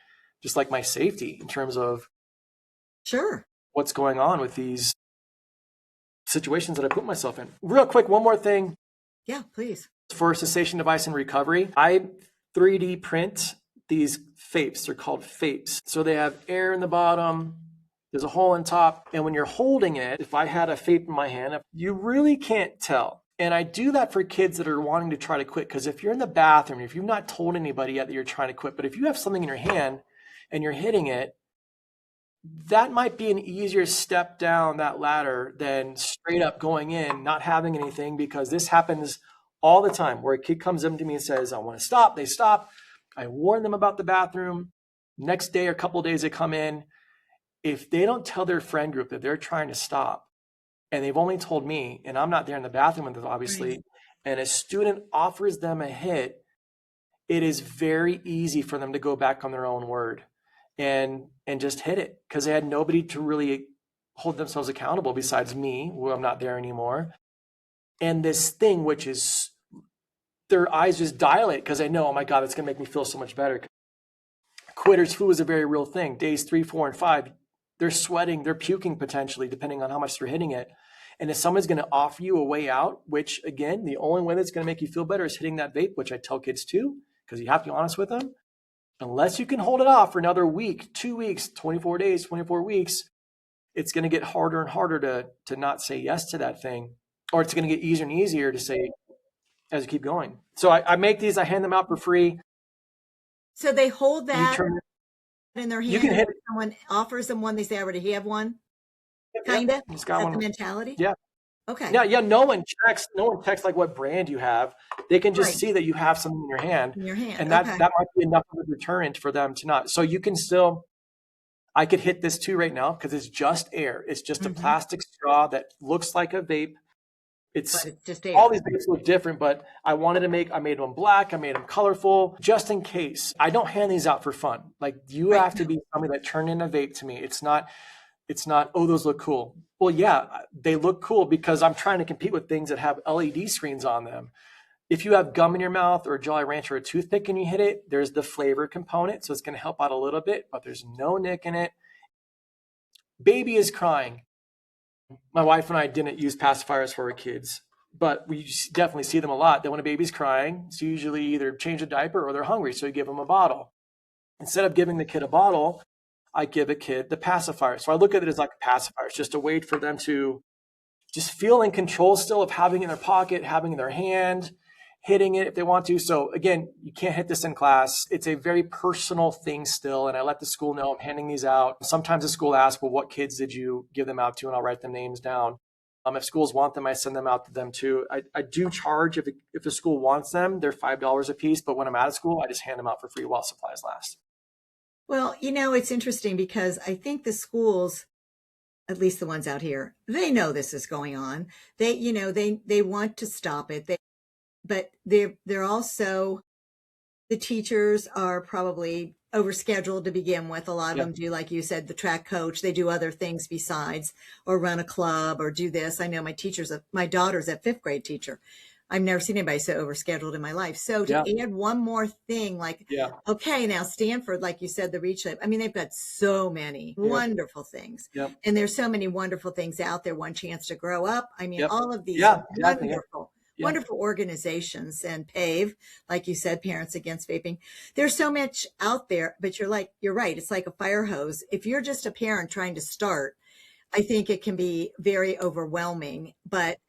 F: just like my safety in terms of
E: Sure.
F: what's going on with these situations that I put myself in. Real quick, one more thing.
E: Yeah, please.
F: For cessation device and recovery, I 3D print these vapes. They're called vapes. So they have air in the bottom, there's a hole in top, and when you're holding it, if I had a vape in my hand, you really can't tell. And I do that for kids that are wanting to try to quit, because if you're in the bathroom, if you've not told anybody yet that you're trying to quit, but if you have something in your hand and you're hitting it, that might be an easier step down that ladder than straight up going in, not having anything, because this happens all the time where a kid comes up to me and says, I want to stop. They stop. I warn them about the bathroom. Next day or a couple of days they come in. If they don't tell their friend group that they're trying to stop, and they've only told me, and I'm not there in the bathroom with them, obviously,
E: Right.
F: and a student offers them a hit, it is very easy for them to go back on their own word and just hit it, because they had nobody to really hold themselves accountable besides me, who I'm not there anymore. And this thing, which is, their eyes just dilate because they know, oh my God, it's going to make me feel so much better. Quitter's flu is a very real thing. Days 3, 4, and 5, they're sweating, they're puking potentially, depending on how much they're hitting it. And if someone's going to offer you a way out, which again, the only way that's going to make you feel better is hitting that vape, which I tell kids too, because you have to be honest with them. Unless you can hold it off for another week, 2 weeks, 24 days, 24 weeks, it's going to get harder and harder to not say yes to that thing, or it's going to get easier and easier to say as you keep going. So I make these, I hand them out for free.
E: So they hold
F: You
E: that
F: turn,
E: in their hand.
F: you can hit
E: If someone offers them one, they say, I already have one.
F: it.
E: Kind of.
F: Just
E: Is
F: got
E: that
F: one.
E: the mentality?
F: Yeah.
E: Okay.
F: Yeah. No one checks like what brand you have. They can just
E: Right.
F: see that you have something in your hand.
E: In your hand.
F: And that
E: Okay.
F: might be enough of a deterrent for them to not. So you can still, I could hit this too right now because it's just air. It's just a
E: Mhm.
F: plastic straw that looks like a vape. It's
E: But it's just
F: all
E: air.
F: these vapes look different, but I made them black. I made them colorful just in case. I don't hand these out for fun. Like, you
E: Right.
F: have to be somebody that turned in a vape to me. It's not, oh, those look cool. Well, yeah, they look cool because I'm trying to compete with things that have LED screens on them. If you have gum in your mouth or a Jolly Rancher or a toothpick and you hit it, there's the flavor component. So it's going to help out a little bit, but there's no nick in it. Baby is crying. My wife and I didn't use pacifiers for our kids, but we definitely see them a lot. That when a baby's crying, it's usually either change a diaper or they're hungry. So you give them a bottle. Instead of giving the kid a bottle, I give a kid the pacifier. So I look at it as like a pacifier. It's just a way for them to just feel in control still of having it in their pocket, having it in their hand, hitting it if they want to. So again, you can't hit this in class. It's a very personal thing still. And I let the school know I'm handing these out. Sometimes the school asks, well, what kids did you give them out to? And I'll write them names down. If schools want them, I send them out to them too. I do charge, if the school wants them, they're $5 a piece. But when I'm out of school, I just hand them out for free while supplies last.
E: Well, it's interesting because I think the schools, at least the ones out here, they know this is going on. They want to stop it. But they're also, the teachers are probably overscheduled to begin with. A lot of them do, like you said, the track coach. They do other things besides, or run a club or do this. I know my daughter's a 5th grade teacher. I've never seen anybody so overscheduled in my life. So to add one more thing, like, okay, now Stanford, like you said, the Reach Lab, I mean, they've got so many wonderful things. And there's so many wonderful things out there. One Chance to Grow Up. I mean, all of these are wonderful organizations, and PAVE, like you said, Parents Against Vaping. There's so much out there, but you're right. It's like a fire hose. If you're just a parent trying to start, I think it can be very overwhelming. But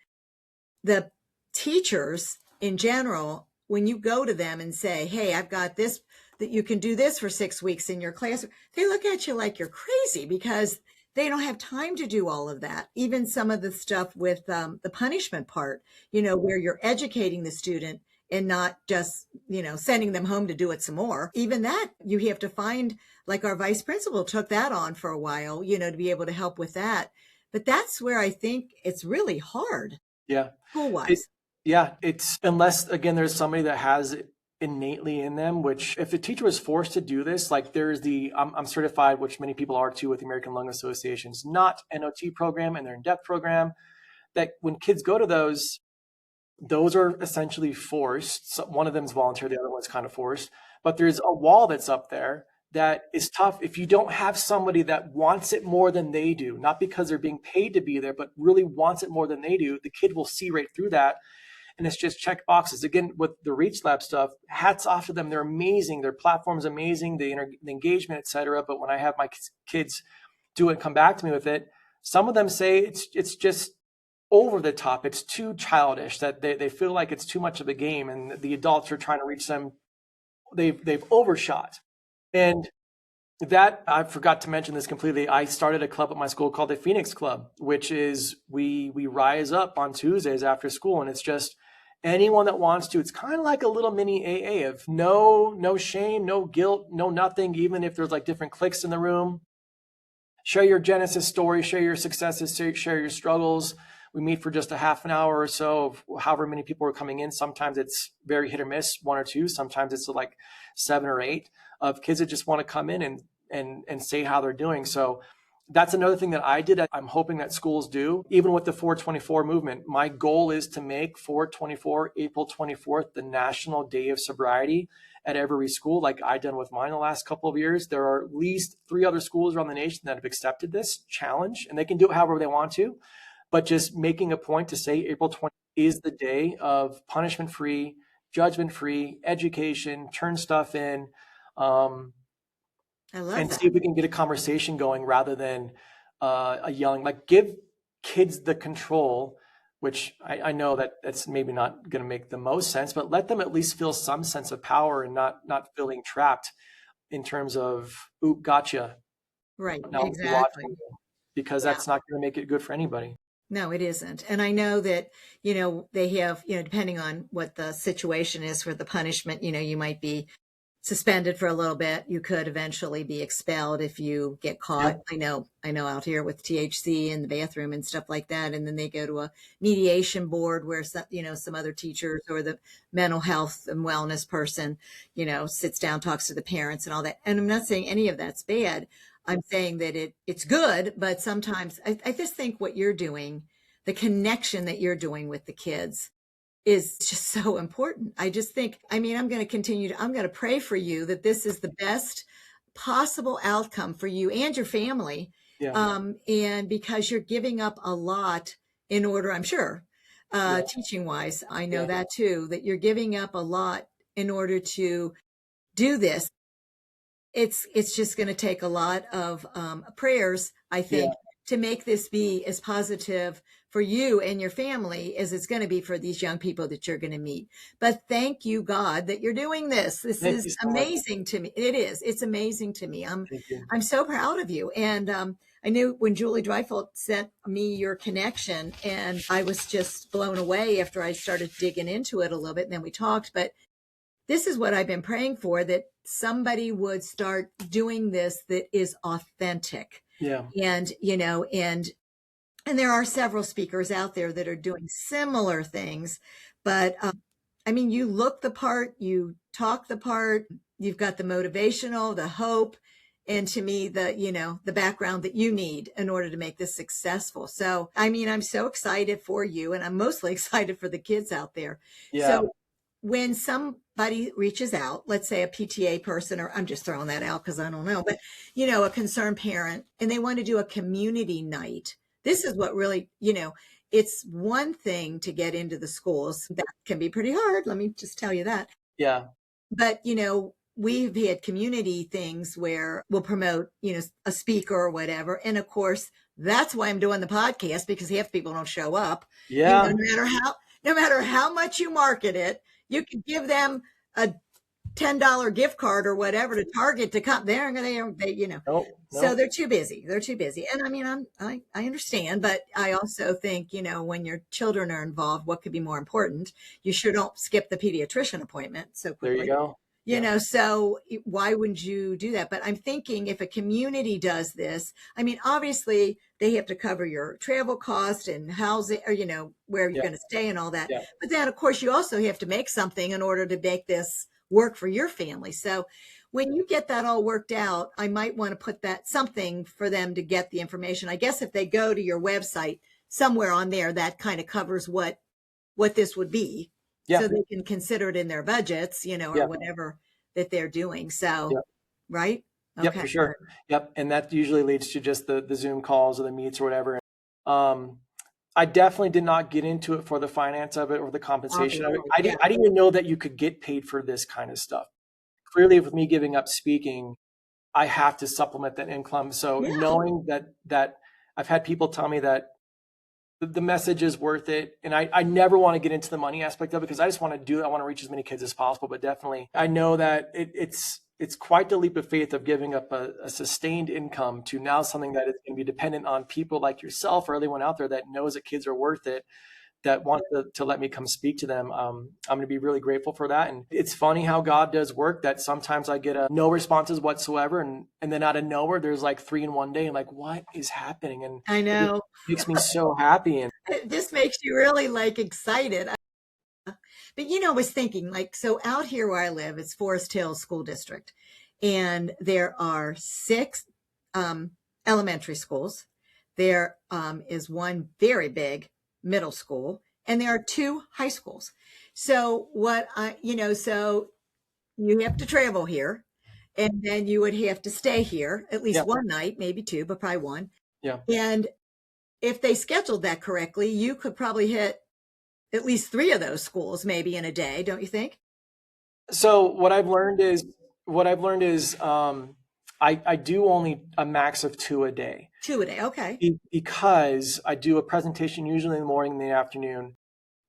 E: the teachers in general, when you go to them and say, hey, I've got this, that you can do this for 6 weeks in your class, they look at you like you're crazy because they don't have time to do all of that. Even some of the stuff with the punishment part, where you're educating the student and not just, sending them home to do it some more. Even that, you have to find, like our vice principal took that on for a while, to be able to help with that. But that's where I think it's really hard.
F: Yeah.
E: School-wise.
F: It's unless, again, there's somebody that has it innately in them, which if the teacher was forced to do this, like there's I'm certified, which many people are too, with the American Lung Association's not NOT program and their in-depth program, that when kids go to those are essentially forced. So one of them is voluntary, the other one's kind of forced, but there's a wall that's up there that is tough if you don't have somebody that wants it more than they do, not because they're being paid to be there, but really wants it more than they do. The kid will see right through that. And it's just check boxes. Again, with the Reach Lab stuff, hats off to them. They're amazing. Their platform's amazing, the engagement, et cetera. But when I have my kids do it and come back to me with it, some of them say it's just over the top. It's too childish, that they feel like it's too much of a game, and the adults are trying to reach them. They've overshot. And that, I forgot to mention this completely. I started a club at my school called the Phoenix Club, which is we rise up on Tuesdays after school, and it's just anyone that wants to. It's kind of like a little mini AA of no shame, no guilt, no nothing. Even if there's like different cliques in the room, share your Genesis story, share your successes, share your struggles. We meet for just a half an hour or so of however many people are coming in. Sometimes it's very hit or miss, 1 or 2. Sometimes it's like 7 or 8 of kids that just want to come in and say how they're doing. So that's another thing that I did. I'm hoping that schools do, even with the 424 movement. My goal is to make 424, April 24th, the National Day of Sobriety at every school, like I've done with mine the last couple of years. There are at least 3 other schools around the nation that have accepted this challenge, and they can do it however they want to. But just making a point to say April 20th is the day of punishment-free, judgment-free education, turn stuff in.
E: I love
F: and
E: that.
F: see if we can get a conversation going rather than a yelling. Like, give kids the control, which I know that that's maybe not going to make the most sense, but let them at least feel some sense of power and not feeling trapped in terms of, oop, gotcha.
E: Right,
F: Now
E: exactly.
F: because that's not going to make it good for anybody.
E: No, it isn't. And I know that, they have, depending on what the situation is for the punishment, you might be suspended for a little bit. You could eventually be expelled if you get caught.
F: Yeah.
E: I know out here with THC in the bathroom and stuff like that. And then they go to a mediation board where some other teachers or the mental health and wellness person, sits down, talks to the parents and all that. And I'm not saying any of that's bad. I'm saying that it's good, but sometimes I just think what you're doing, the connection that you're doing with the kids, is just so important. I just think, I'm going to pray for you that this is the best possible outcome for you and your family.
F: Yeah.
E: And because you're giving up a lot in order, I'm sure, teaching wise, I know that too, that you're giving up a lot in order to do this. It's just going to take a lot of prayers, I think, to make this be as positive for you and your family as it's going to be for these young people that you're going to meet. But thank you, God, that you're doing this. This is amazing to me. It is. It's amazing to me. I'm so proud of you. And I knew when Julie Dreifeld sent me your connection, and I was just blown away after I started digging into it a little bit. And then we talked. But this is what I've been praying for, that somebody would start doing this that is authentic.
F: Yeah.
E: And, and there are several speakers out there that are doing similar things, but you look the part, you talk the part, you've got the motivational, the hope, and to me, the background that you need in order to make this successful. So, I'm so excited for you, and I'm mostly excited for the kids out there.
F: Yeah.
E: So when somebody reaches out, let's say a PTA person, or I'm just throwing that out because I don't know, but, a concerned parent, and they want to do a community night. This is what really, it's one thing to get into the schools. That can be pretty hard. Let me just tell you that.
F: Yeah.
E: But, we've had community things where we'll promote, a speaker or whatever. And of course, that's why I'm doing the podcast, because half people don't show up.
F: Yeah.
E: No matter how much you market it, you can give them a $10 gift card or whatever to Target to come there, and they
F: Nope,
E: so
F: nope.
E: they're too busy. They're too busy. And I mean, I understand, but I also think, when your children are involved, what could be more important? You sure don't skip the pediatrician appointment so
F: There
E: quickly.
F: you go.
E: So why wouldn't you do that? But I'm thinking if a community does this, I mean, obviously they have to cover your travel cost and housing, or, where you're going to stay and all that.
F: Yeah.
E: But then, of course, you also have to make something in order to make this work for your family. So when you get that all worked out, I might want to put that something for them to get the information. I guess if they go to your website, somewhere on there, that kind of covers what this would be.
F: Yeah.
E: So they can consider it in their budgets, or whatever that they're doing. So, right? Okay.
F: Yep, for sure. Yep. And that usually leads to just the Zoom calls or the meets or whatever. I definitely did not get into it for the finance of it or the compensation of it. I didn't even know that you could get paid for this kind of stuff. Clearly, with me giving up speaking, I have to supplement that income. So knowing that I've had people tell me that the message is worth it. And I never want to get into the money aspect of it because I just want to do it. I want to reach as many kids as possible. But definitely, I know that it's quite the leap of faith of giving up a sustained income to now something that is going to be dependent on people like yourself or anyone out there that knows that kids are worth it, that want to let me come speak to them. I'm going to be really grateful for that. And it's funny how God does work, that sometimes I get no responses whatsoever. And then out of nowhere, there's like 3 in one day. And like, what is happening? And
E: I know.
F: It makes me so happy. And
E: this makes you really excited. But, I was thinking so out here where I live, it's Forest Hills School District. And there are 6 elementary schools. There is one very big middle school, and there are 2 high schools. So so you have to travel here, and then you would have to stay here at least one night, maybe 2, but probably 1.
F: Yeah.
E: And if they scheduled that correctly, you could probably hit at least 3 of those schools maybe in a day, don't you think?
F: So what I've learned is I do only a max of 2 a day.
E: 2 a day, okay.
F: Because I do a presentation usually in the morning and the afternoon.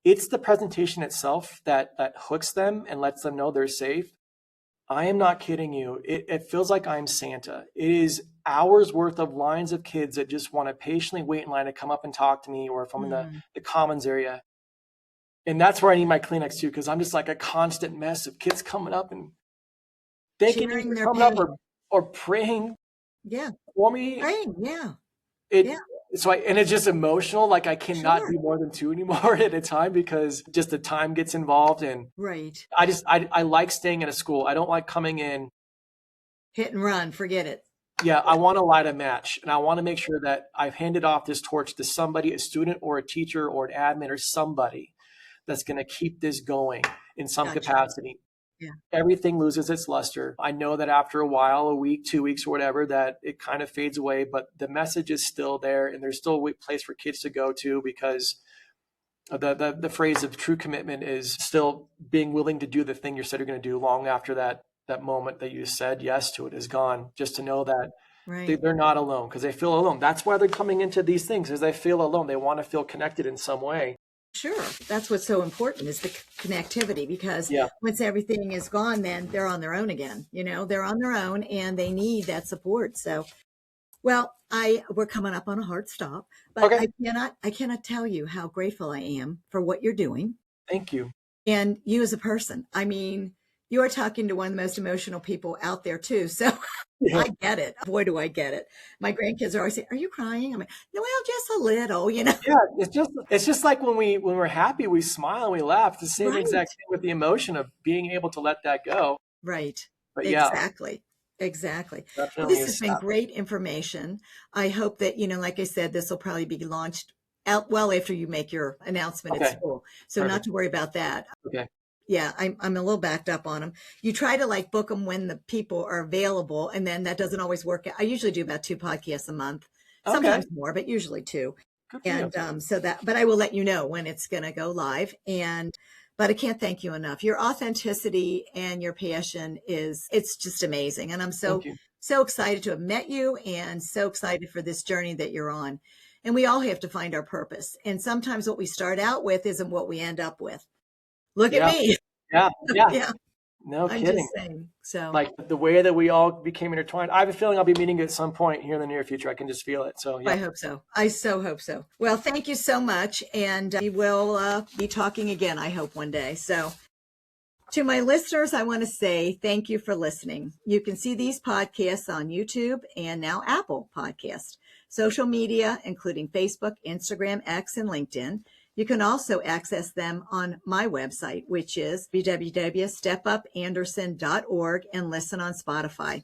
F: It's the presentation itself that hooks them and lets them know they're safe. I am not kidding you. It feels like I'm Santa. It is hours worth of lines of kids that just want to patiently wait in line to come up and talk to me, or if I'm in the commons area. And that's where I need my Kleenex too, because I'm just like a constant mess of kids coming up and thanking you for coming up or praying for me.
E: Praying,
F: So and it's just emotional. Like I cannot do more than 2 anymore at a time because just the time gets involved. And
E: right.
F: I like staying at a school. I don't like coming in.
E: Hit and run, forget it.
F: Yeah, I want to light a match, and I want to make sure that I've handed off this torch to somebody, a student or a teacher or an admin or somebody that's going to keep this going in some capacity.
E: Yeah.
F: Everything loses its luster. I know that after a while, a week, 2 weeks, or whatever, that it kind of fades away, but the message is still there, and there's still a place for kids to go to, because the phrase of true commitment is still being willing to do the thing you said you're going to do long after that moment that you said yes to it is gone, just to know that they're not alone, because they feel alone. That's why they're coming into these things, is they feel alone. They want to feel connected in some way.
E: Sure. That's what's so important, is the connectivity, because once everything is gone, then they're on their own again. They're on their own and they need that support. So, well, we're coming up on a hard stop, but I cannot tell you how grateful I am for what you're doing.
F: Thank you.
E: And you as a person. I mean, you are talking to one of the most emotional people out there too. So I get it. Boy, do I get it. My grandkids are always saying, "Are you crying?" I'm like, "No, well, just a little,
F: Yeah, it's just like when we're happy, we smile and we laugh. The same exact thing with the emotion of being able to let that go.
E: Right.
F: But
E: exactly. Well, this has been great information. I hope that, like I said, this will probably be launched out well after you make your announcement at school. So Perfect. Not to worry about that.
F: Okay.
E: Yeah, I'm a little backed up on them. You try to book them when the people are available, and then that doesn't always work. I usually do about 2 podcasts a month, sometimes more, but usually 2. And but I will let you know when it's going to go live. But I can't thank you enough. Your authenticity and your passion it's just amazing. And I'm so excited to have met you, and so excited for this journey that you're on. And we all have to find our purpose. And sometimes what we start out with isn't what we end up with. Look at me.
F: Yeah. No
E: I'm
F: kidding.
E: just saying. So
F: Like the way that we all became intertwined. I have a feeling I'll be meeting you at some point here in the near future. I can just feel it. So
E: I
F: yeah.
E: hope so. I so hope so. Well, thank you so much. And we will be talking again, I hope, one day. So to my listeners, I want to say thank you for listening. You can see these podcasts on YouTube and now Apple Podcast, social media, including Facebook, Instagram, X, and LinkedIn. You can also access them on my website, which is www.stepupanderson.org, and listen on Spotify.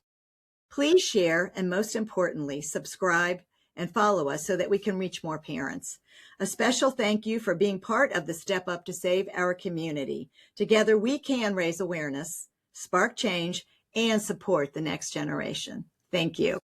E: Please share and, most importantly, subscribe and follow us so that we can reach more parents. A special thank you for being part of the Step Up to Save Our community. Together, we can raise awareness, spark change, and support the next generation. Thank you.